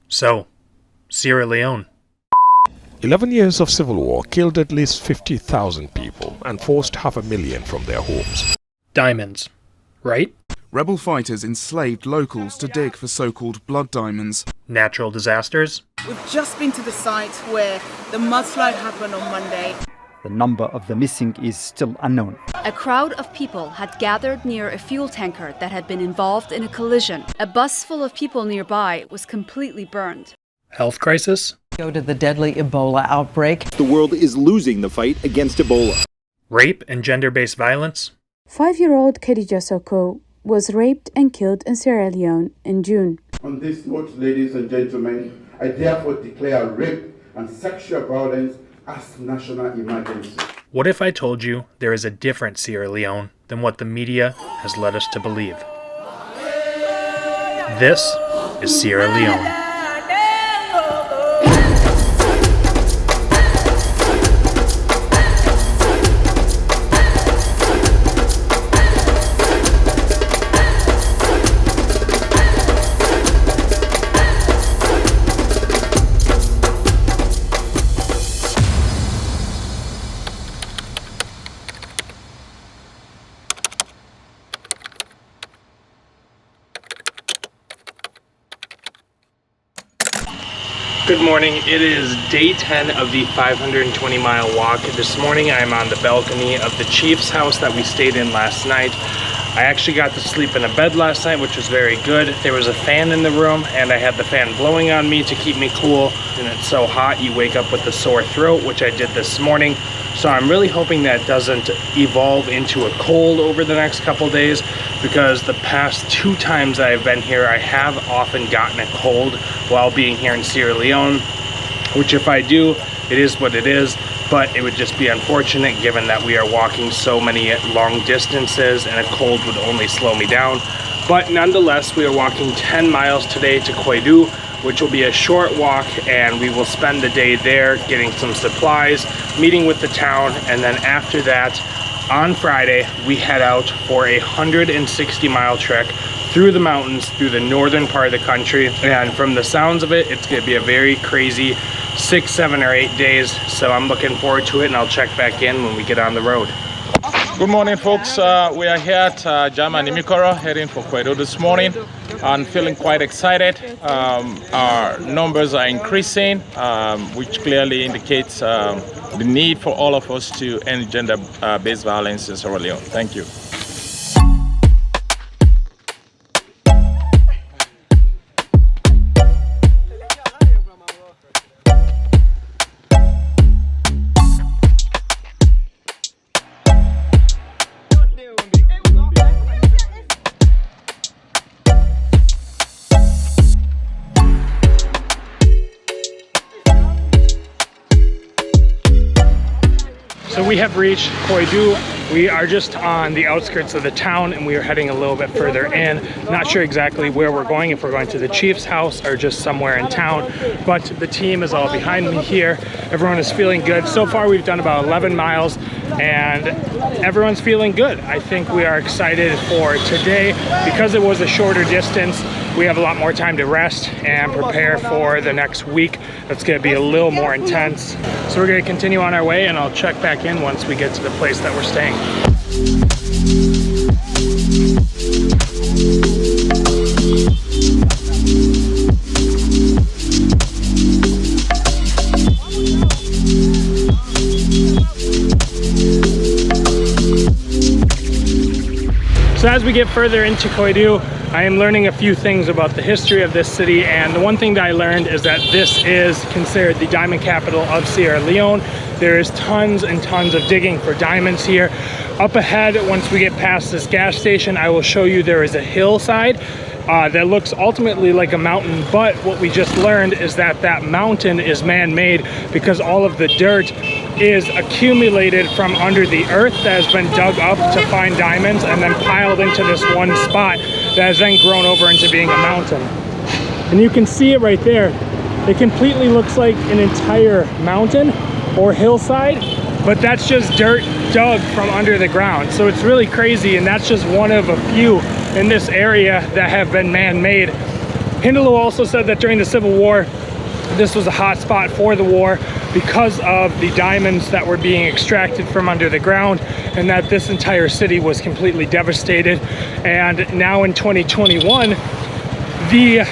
So, Sierra Leone. 11 years of civil war killed at least 50,000 people and forced 500,000 from their homes. Diamonds, right? Rebel fighters enslaved locals to dig for so-called blood diamonds. Natural disasters. We've just been to the site where the mudslide happened on Monday. The number of the missing is still unknown. A crowd of people had gathered near a fuel tanker that had been involved in a collision. A bus full of people nearby was completely burned. Health crisis. Go to the deadly Ebola outbreak. The world is losing the fight against Ebola. Rape and gender-based violence. 5-year-old Khadija Soko was raped and killed in Sierra Leone in June. On this note, ladies and gentlemen, I therefore declare rape and sexual violence as national emergency. What if I told you there is a different Sierra Leone than what the media has led us to believe? This is Sierra Leone. Good morning. It is day 10 of the 520-mile walk. This morning I'm on the balcony of the Chief's house that we stayed in last night. I actually got to sleep in a bed last night, which was very good. There was a fan in the room and I had the fan blowing on me to keep me cool. And it's so hot you wake up with a sore throat, which I did this morning. So I'm really hoping that doesn't evolve into a cold over the next couple days, because the past 2 times I've been here, I have often gotten a cold while being here in Sierra Leone, which if I do, it is what it is, but it would just be unfortunate given that we are walking so many long distances and a cold would only slow me down. But nonetheless, we are walking 10 miles today to Koidu, which will be a short walk, and we will spend the day there getting some supplies, meeting with the town, and then after that, on Friday, we head out for a 160-mile trek through the mountains, through the northern part of the country. And from the sounds of it, it's going to be a very crazy 6, 7, or 8 days. So I'm looking forward to it, and I'll check back in when we get on the road. Good morning, folks. We are here at Njaiama Nimikoro, heading for Koidu this morning. I'm feeling quite excited. Our numbers are increasing, which clearly indicates the need for all of us to end gender-based violence in Sierra Leone. Thank you. So we have reached Koidu. We are just on the outskirts of the town and we are heading a little bit further in. Not sure exactly where we're going, if we're going to the Chief's house or just somewhere in town, but the team is all behind me here. Everyone is feeling good. So far we've done about 11 miles and everyone's feeling good. I think we are excited for today. Because it was a shorter distance, we have a lot more time to rest and prepare for the next week. That's going to be a little more intense. So we're going to continue on our way and I'll check back in once we get to the place that we're staying. So as we get further into Koidu, I am learning a few things about the history of this city, and the one thing that I learned is that this is considered the diamond capital of Sierra Leone. There is tons and tons of digging for diamonds here. Up ahead, once we get past this gas station, I will show you there is a hillside that looks ultimately like a mountain, but what we just learned is that that mountain is man-made because all of the dirt is accumulated from under the earth that has been dug up to find diamonds and then piled into this one spot that has then grown over into being a mountain. And you can see it right there. It completely looks like an entire mountain or hillside, but that's just dirt dug from under the ground. So it's really crazy, and that's just one of a few in this area that have been man-made. Hindaloo also said that during the Civil War, this was a hot spot for the war because of the diamonds that were being extracted from under the ground, and that this entire city was completely devastated. And now in 2021, the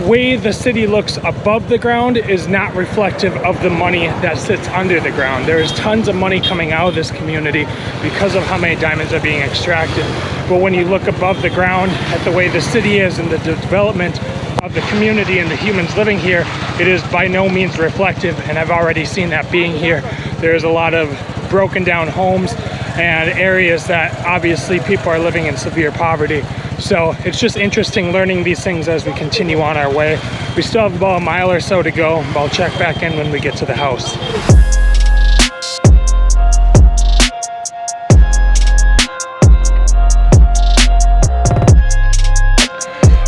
way the city looks above the ground is not reflective of the money that sits under the ground. There is tons of money coming out of this community because of how many diamonds are being extracted. But when you look above the ground at the way the city is and the development of the community and the humans living here, it is by no means reflective, and I've already seen that being here. There's a lot of broken down homes and areas that obviously people are living in severe poverty. So it's just interesting learning these things as we continue on our way. We still have about a mile or so to go, but I'll check back in when we get to the house.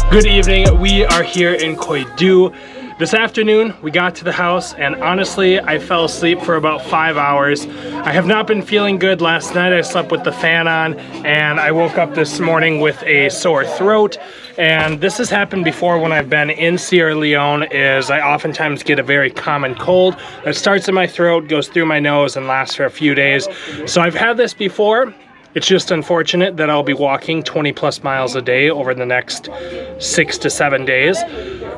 Good evening, we are here in Koidu. This afternoon, we got to the house, and honestly, I fell asleep for about 5 hours. I have not been feeling good. Last night I slept with the fan on, and I woke up this morning with a sore throat. And this has happened before when I've been in Sierra Leone, is I oftentimes get a very common cold that starts in my throat, goes through my nose, and lasts for a few days. So I've had this before. It's just unfortunate that I'll be walking 20 plus miles a day over the next 6 to 7 days.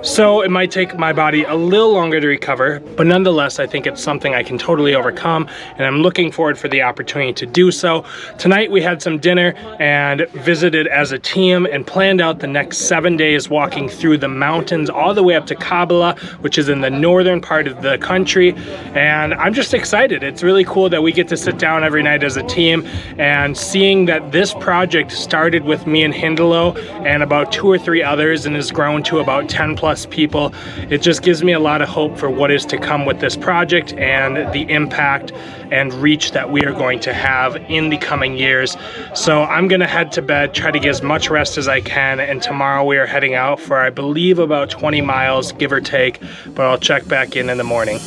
So it might take my body a little longer to recover, but nonetheless, I think it's something I can totally overcome, and I'm looking forward for the opportunity to do so. Tonight we had some dinner and visited as a team and planned out the next 7 days walking through the mountains all the way up to Kabbalah, which is in the northern part of the country. And I'm just excited. It's really cool that we get to sit down every night as a team, and seeing that this project started with me and Hindaloo and about 2 or 3 others and has grown to about 10 plus people, it just gives me a lot of hope for what is to come with this project and the impact and reach that we are going to have in the coming years. So I'm gonna head to bed, try to get as much rest as I can, and tomorrow we are heading out for, I believe, about 20 miles, give or take, but I'll check back in the morning.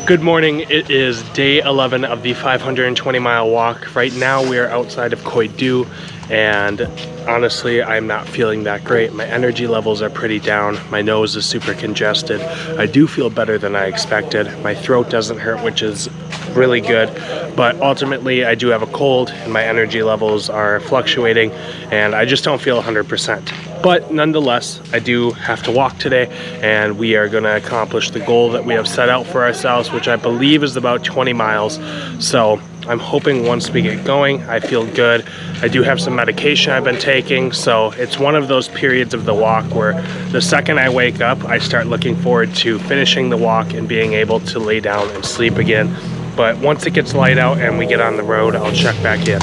Good morning, it is day 11 of the 520 mile walk. Right now we are outside of Koidu, and honestly I'm not feeling that great. My energy levels are pretty down, my nose is super congested. I do feel better than I expected. My throat doesn't hurt, which is really good, but ultimately I do have a cold and my energy levels are fluctuating and I just don't feel 100%. But nonetheless, I do have to walk today, and we are going to accomplish the goal that we have set out for ourselves, which I believe is about 20 miles. So I'm hoping once we get going, I feel good. I do have some medication I've been taking, so it's one of those periods of the walk where the second I wake up, I start looking forward to finishing the walk and being able to lay down and sleep again. But once it gets light out and we get on the road, I'll check back in.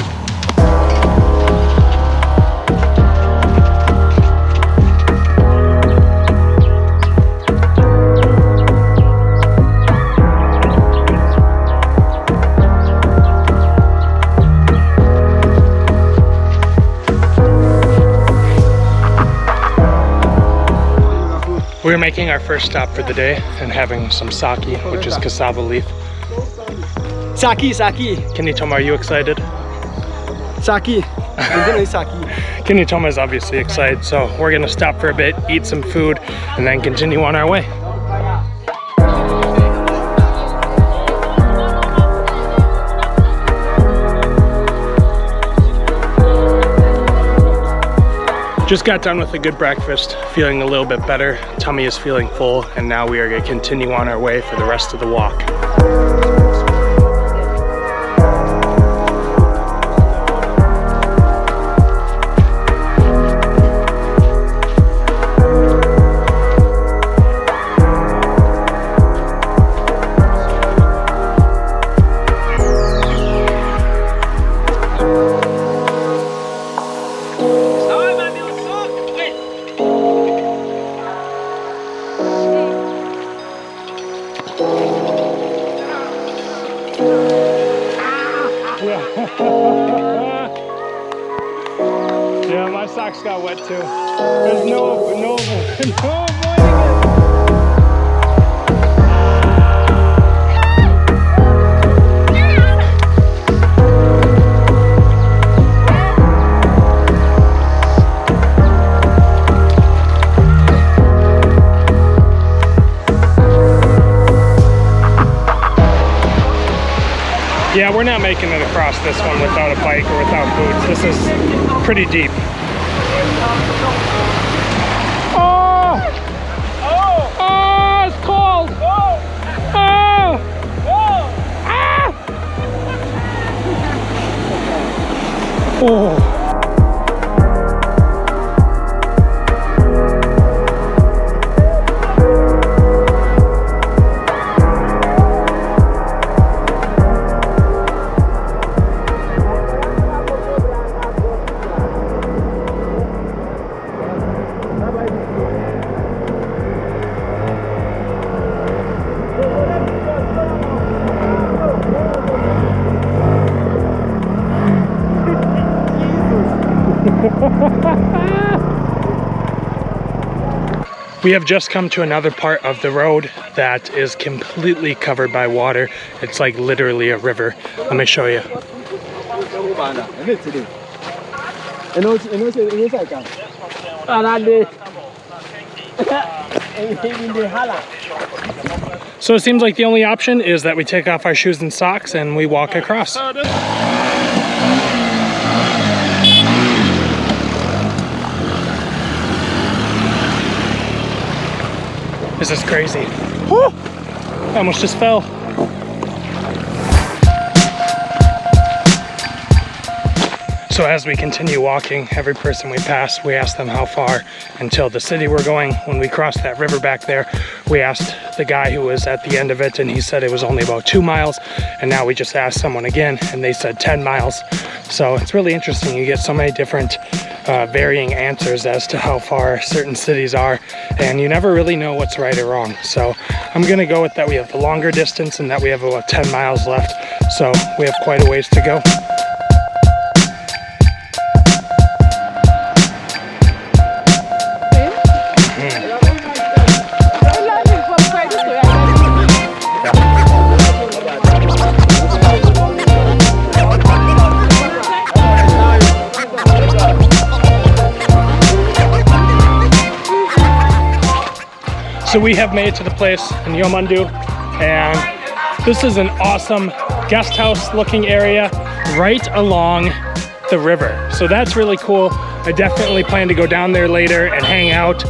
We're making our first stop for the day and having some sake, which is cassava leaf. Sake, sake. Kenitoma, are you excited? Sake. I'm gonna sake. Kenitoma is obviously excited, so we're gonna stop for a bit, eat some food, and then continue on our way. Just got done with a good breakfast, feeling a little bit better, tummy is feeling full, and now we are going to continue on our way for the rest of the walk. Yeah, my socks got wet too. There's no avoiding it. Yeah, we're not making it across this one without a bike or without boots. This is pretty deep. Oh! Oh, it's cold! Oh! Ah! Oh! We have just come to another part of the road that is completely covered by water. It's like literally a river. Let me show you. So it seems like the only option is that we take off our shoes and socks and we walk across. This is crazy. Woo! I almost just fell. So as we continue walking, every person we pass, we ask them how far until the city we're going. When we crossed that river back there, we asked the guy who was at the end of it, and he said it was only about 2 miles. And now we just asked someone again, and they said 10 miles. So it's really interesting. You get so many different varying answers as to how far certain cities are, and you never really know what's right or wrong. So I'm gonna go with that we have the longer distance and that we have about 10 miles left. So we have quite a ways to go. So we have made it to the place in Yomadu, and this is an awesome guest house looking area right along the river. So that's really cool. I definitely plan to go down there later and hang out,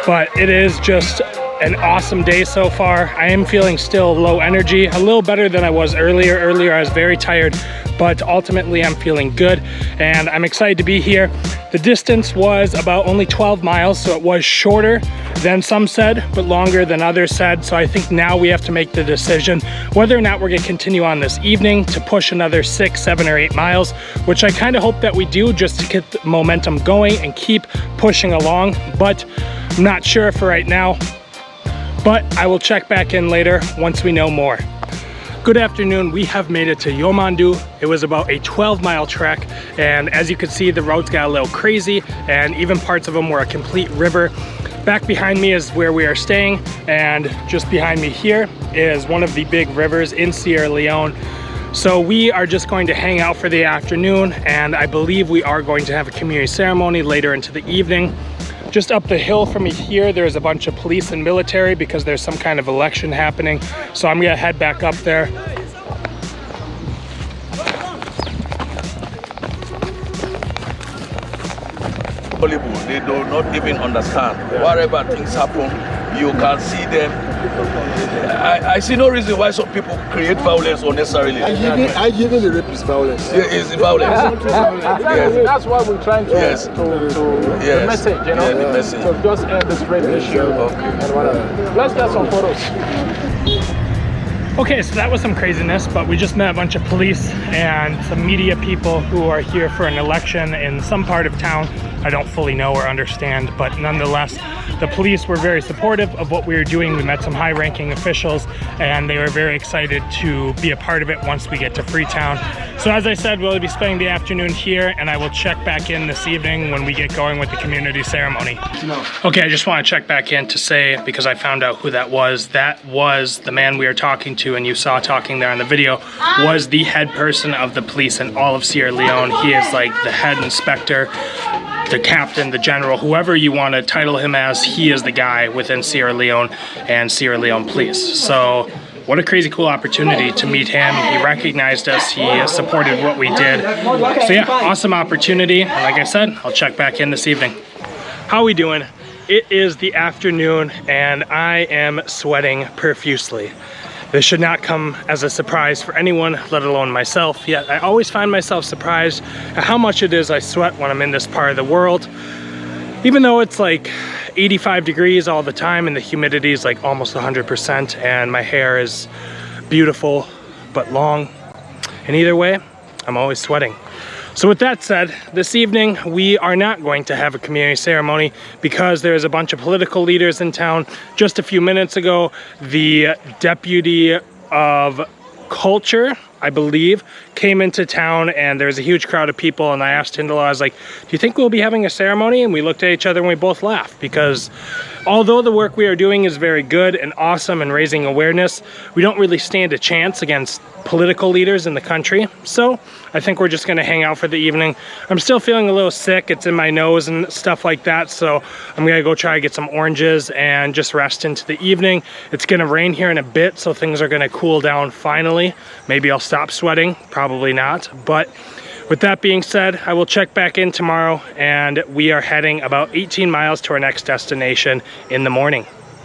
but it is just an awesome day so far. I am feeling still low energy, a little better than I was earlier. Earlier I was very tired, but ultimately I'm feeling good and I'm excited to be here. The distance was about only 12 miles, so it was shorter than some said, but longer than others said. So I think now we have to make the decision whether or not we're gonna continue on this evening to push another 6, 7, or 8 miles, which I kind of hope that we do just to get the momentum going and keep pushing along, but I'm not sure for right now. But I will check back in later once we know more. Good afternoon, we have made it to Yomadu. It was about a 12-mile trek, and as you can see, the roads got a little crazy, and even parts of them were a complete river. Back behind me is where we are staying, and just behind me here is one of the big rivers in Sierra Leone. So we are just going to hang out for the afternoon, and I believe we are going to have a community ceremony later into the evening. Just up the hill from me here, there's a bunch of police and military because there's some kind of election happening. So I'm gonna head back up there. They do not even understand. Wherever things happen, you can see them. I see no reason why some people create violence unnecessarily. I give the rape is violence. Yeah, it's violence. Yes. That's why we're trying to, yes. The message, you know? Yeah, the message. So just end this rape issue. Okay. And whatever. Let's get some photos. Okay, so that was some craziness, but we just met a bunch of police and some media people who are here for an election in some part of town. I don't fully know or understand, but nonetheless, the police were very supportive of what we were doing. We met some high-ranking officials, and they were very excited to be a part of it once we get to Freetown. So as I said, we'll be spending the afternoon here, and I will check back in this evening when we get going with the community ceremony. Okay, I just want to check back in to say, because I found out who that was the man we are talking to, and you saw talking there on the video, was the head person of the police in all of Sierra Leone. He is like the head inspector, the captain, the general, whoever you want to title him as, he is the guy within Sierra Leone and Sierra Leone police. So what a crazy cool opportunity to meet him. He recognized us, he supported what we did. So yeah, awesome opportunity. And like I said, I'll check back in this evening. How are we doing? It is the afternoon and I am sweating profusely. This should not come as a surprise for anyone, let alone myself, yet I always find myself surprised at how much it is I sweat when I'm in this part of the world. Even though it's like 85 degrees all the time and the humidity is like almost 100% and my hair is beautiful but long. And either way, I'm always sweating. So with that said, this evening we are not going to have a community ceremony because there's a bunch of political leaders in town. Just a few minutes ago, the deputy of culture, I believe, came into town and there was a huge crowd of people, and I asked Tyndall, I was like, do you think we'll be having a ceremony? And we looked at each other and we both laughed, because although the work we are doing is very good and awesome and raising awareness, we don't really stand a chance against political leaders in the country. So I think we're just gonna hang out for the evening. I'm still feeling a little sick, it's in my nose and stuff like that, so I'm gonna go try to get some oranges and just rest into the evening. It's gonna rain here in a bit, so things are gonna cool down finally. Maybe I'll stop sweating, probably not. But with that being said, I will check back in tomorrow, and we are heading about 18 miles to our next destination in the morning.